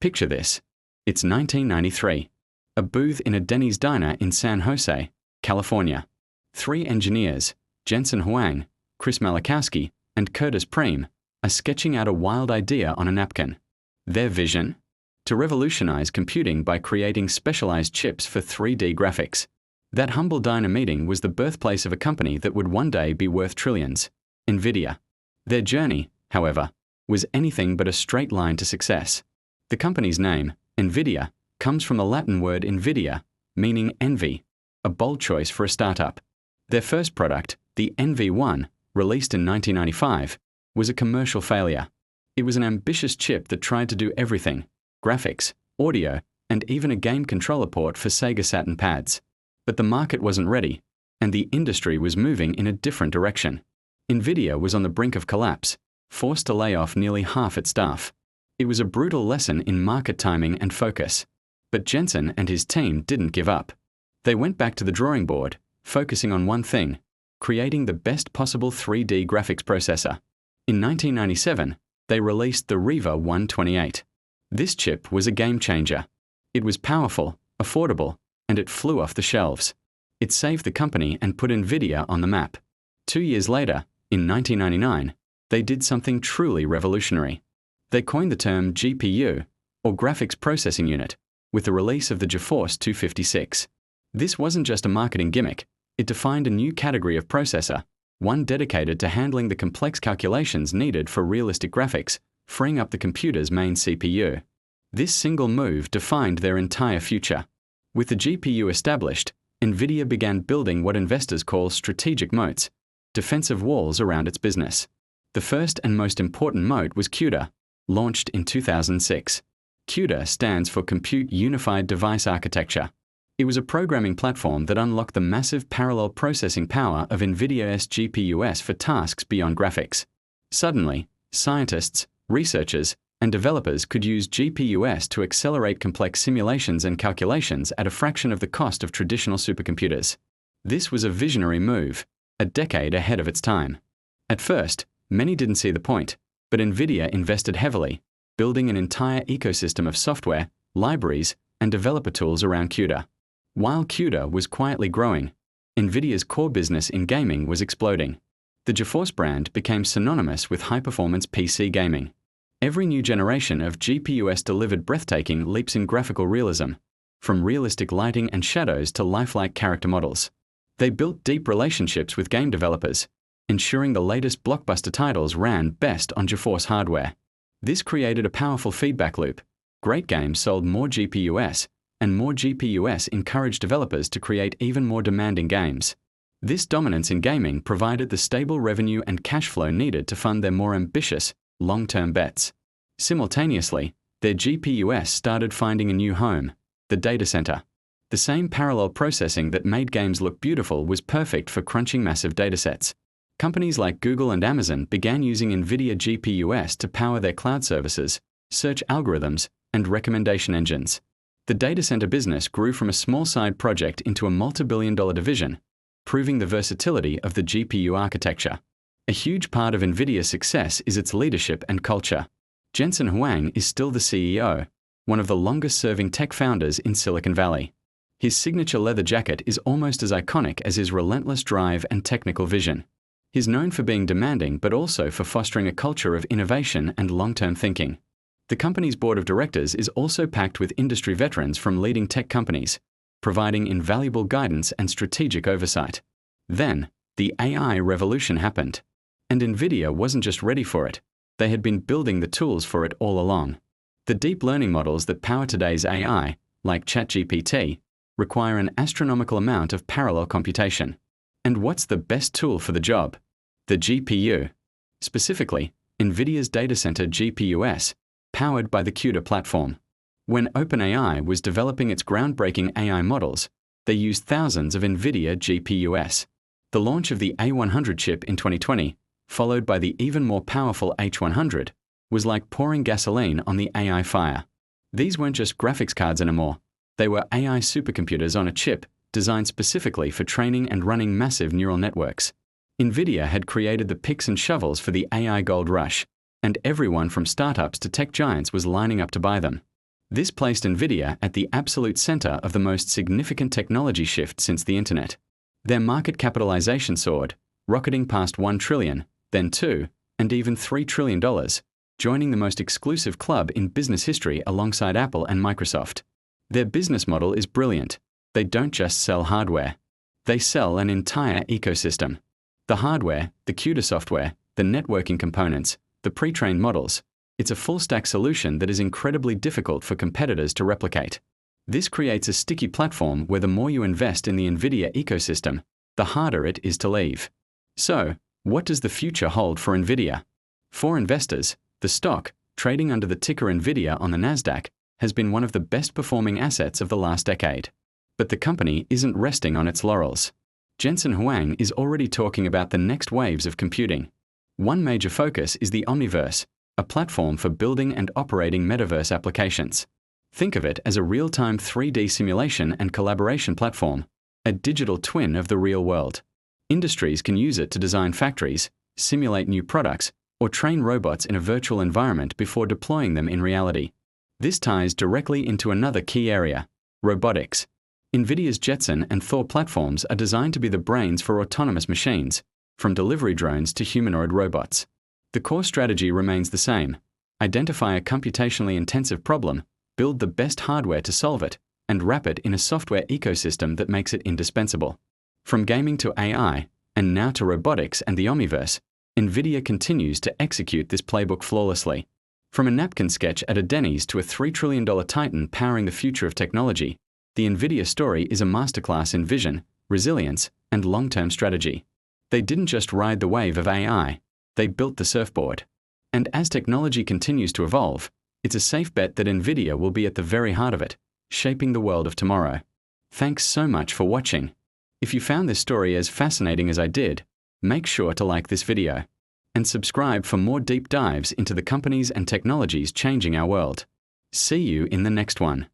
Picture this. It's 1993. A booth in a Denny's diner in San Jose, California. 3 engineers, Jensen Huang, Chris Malachowski, and Curtis Preem, are sketching out a wild idea on a napkin. Their vision? To revolutionize computing by creating specialized chips for 3D graphics. That humble diner meeting was the birthplace of a company that would one day be worth trillions, NVIDIA. Their journey, however, was anything but a straight line to success. The company's name, NVIDIA, comes from the Latin word invidia, meaning envy, a bold choice for a startup. Their first product, the NV1, released in 1995, was a commercial failure. It was an ambitious chip that tried to do everything: graphics, audio, and even a game controller port for Sega Saturn pads. But the market wasn't ready, and the industry was moving in a different direction. NVIDIA was on the brink of collapse, forced to lay off nearly half its staff. It was a brutal lesson in market timing and focus. But Jensen and his team didn't give up. They went back to the drawing board, focusing on one thing: creating the best possible 3D graphics processor. In 1997, they released the Riva 128. This chip was a game changer. It was powerful, affordable, and it flew off the shelves. It saved the company and put NVIDIA on the map. 2 years later, in 1999, they did something truly revolutionary. They coined the term GPU, or Graphics Processing Unit, with the release of the GeForce 256. This wasn't just a marketing gimmick. It defined a new category of processor, one dedicated to handling the complex calculations needed for realistic graphics, freeing up the computer's main CPU. This single move defined their entire future. With the GPU established, NVIDIA began building what investors call strategic moats, defensive walls around its business. The first and most important moat was CUDA, launched in 2006. CUDA stands for Compute Unified Device Architecture. It was a programming platform that unlocked the massive parallel processing power of NVIDIA's GPUs for tasks beyond graphics. Suddenly, scientists, researchers, and developers could use GPUs to accelerate complex simulations and calculations at a fraction of the cost of traditional supercomputers. This was a visionary move, a decade ahead of its time. At first, many didn't see the point, but NVIDIA invested heavily, building an entire ecosystem of software, libraries, and developer tools around CUDA. While CUDA was quietly growing, NVIDIA's core business in gaming was exploding. The GeForce brand became synonymous with high-performance PC gaming. Every new generation of GPUs delivered breathtaking leaps in graphical realism, from realistic lighting and shadows to lifelike character models. They built deep relationships with game developers, ensuring the latest blockbuster titles ran best on GeForce hardware. This created a powerful feedback loop. Great games sold more GPUs, and more GPUs encouraged developers to create even more demanding games. This dominance in gaming provided the stable revenue and cash flow needed to fund their more ambitious, long-term bets. Simultaneously, their GPUs started finding a new home: the data center. The same parallel processing that made games look beautiful was perfect for crunching massive datasets. Companies like Google and Amazon began using NVIDIA GPUs to power their cloud services, search algorithms, and recommendation engines. The data center business grew from a small side project into a multi-billion-dollar division, proving the versatility of the GPU architecture. A huge part of NVIDIA's success is its leadership and culture. Jensen Huang is still the CEO, one of the longest-serving tech founders in Silicon Valley. His signature leather jacket is almost as iconic as his relentless drive and technical vision. He's known for being demanding but also for fostering a culture of innovation and long-term thinking. The company's board of directors is also packed with industry veterans from leading tech companies, providing invaluable guidance and strategic oversight. Then, the AI revolution happened. And NVIDIA wasn't just ready for it. They had been building the tools for it all along. The deep learning models that power today's AI, like ChatGPT, require an astronomical amount of parallel computation. And what's the best tool for the job? The GPU. Specifically, NVIDIA's data center GPUs, powered by the CUDA platform. When OpenAI was developing its groundbreaking AI models, they used thousands of NVIDIA GPUs. The launch of the A100 chip in 2020, followed by the even more powerful H100, was like pouring gasoline on the AI fire. These weren't just graphics cards anymore. They were AI supercomputers on a chip, designed specifically for training and running massive neural networks. NVIDIA had created the picks and shovels for the AI gold rush, and everyone from startups to tech giants was lining up to buy them. This placed NVIDIA at the absolute center of the most significant technology shift since the internet. Their market capitalization soared, rocketing past $1 trillion, then $2, and even $3 trillion, joining the most exclusive club in business history alongside Apple and Microsoft. Their business model is brilliant. They don't just sell hardware. They sell an entire ecosystem. The hardware, the CUDA software, the networking components, the pre-trained models. It's a full-stack solution that is incredibly difficult for competitors to replicate. This creates a sticky platform where the more you invest in the NVIDIA ecosystem, the harder it is to leave. So, what does the future hold for NVIDIA? For investors, the stock, trading under the ticker NVIDIA on the Nasdaq, has been one of the best-performing assets of the last decade. But the company isn't resting on its laurels. Jensen Huang is already talking about the next waves of computing. One major focus is the Omniverse, a platform for building and operating metaverse applications. Think of it as a real-time 3D simulation and collaboration platform, a digital twin of the real world. Industries can use it to design factories, simulate new products, or train robots in a virtual environment before deploying them in reality. This ties directly into another key area: robotics. NVIDIA's Jetson and Thor platforms are designed to be the brains for autonomous machines, from delivery drones to humanoid robots. The core strategy remains the same: identify a computationally intensive problem, build the best hardware to solve it, and wrap it in a software ecosystem that makes it indispensable. From gaming to AI, and now to robotics and the Omniverse, NVIDIA continues to execute this playbook flawlessly. From a napkin sketch at a Denny's to a $3 trillion Titan powering the future of technology, the NVIDIA story is a masterclass in vision, resilience, and long-term strategy. They didn't just ride the wave of AI, they built the surfboard. And as technology continues to evolve, it's a safe bet that NVIDIA will be at the very heart of it, shaping the world of tomorrow. Thanks so much for watching. If you found this story as fascinating as I did, make sure to like this video and subscribe for more deep dives into the companies and technologies changing our world. See you in the next one.